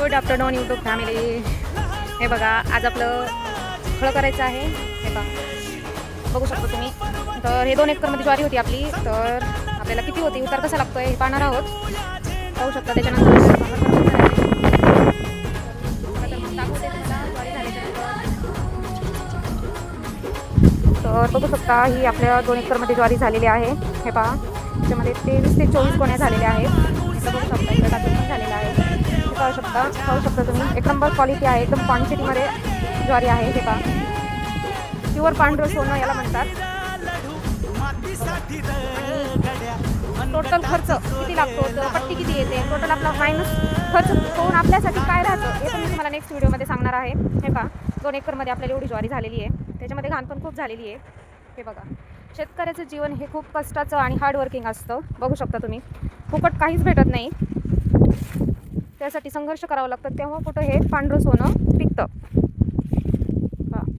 Good afternoon YouTube family. हे बघा, आज आपलं फळं करायचं आहे. हे बघा, बघू शकता तुम्ही. तर हे 2 एकरमध्ये ज्वारी होती आपली. तर आपल्याला किती होती, उतार कसा लागतोय हे पाहणार आहोत. पाहू शकता. त्याच्यानंतर तर बघू शकता, ही आपल्या 2 एकरमध्ये ज्वारी झालेली आहे. हे पहा, त्याच्यामध्ये 23 ते 24 गोण्या झालेल्या आहेत. इथं बघू शकता, इथं टाकून पण झालेलं आहे. हे पाहू शकता तुम्ही. एक नंबर क्वालिटी आहे, एकदम क्वांटिटीमध्ये ज्वारी आहे. हे पहा, प्युअर पांढरं सोनं याला म्हणतात. टोटल खर्च किती लागतो, पट्टी किती येते, टोटल आपला मायनस खर्च होऊन आपल्यासाठी काय राहतं हे पण मी तुम्हाला नेक्स्ट व्हिडिओमध्ये सांगणार आहे. हे पहा, 2 एकरमध्ये आपल्याला एवढी ज्वारी झालेली आहे. त्याच्यामध्ये घाण पण खूप झालेली आहे. हे बघा, शेतकऱ्याचं जीवन हे खूप कष्टाचं आणि हार्डवर्किंग असतं. बघू शकता तुम्ही, फुकट काहीच भेटत नाही. त्यासाठी संघर्ष करावा लागतं, तेव्हा कुठं हे पांढरं सोनं पिकतं.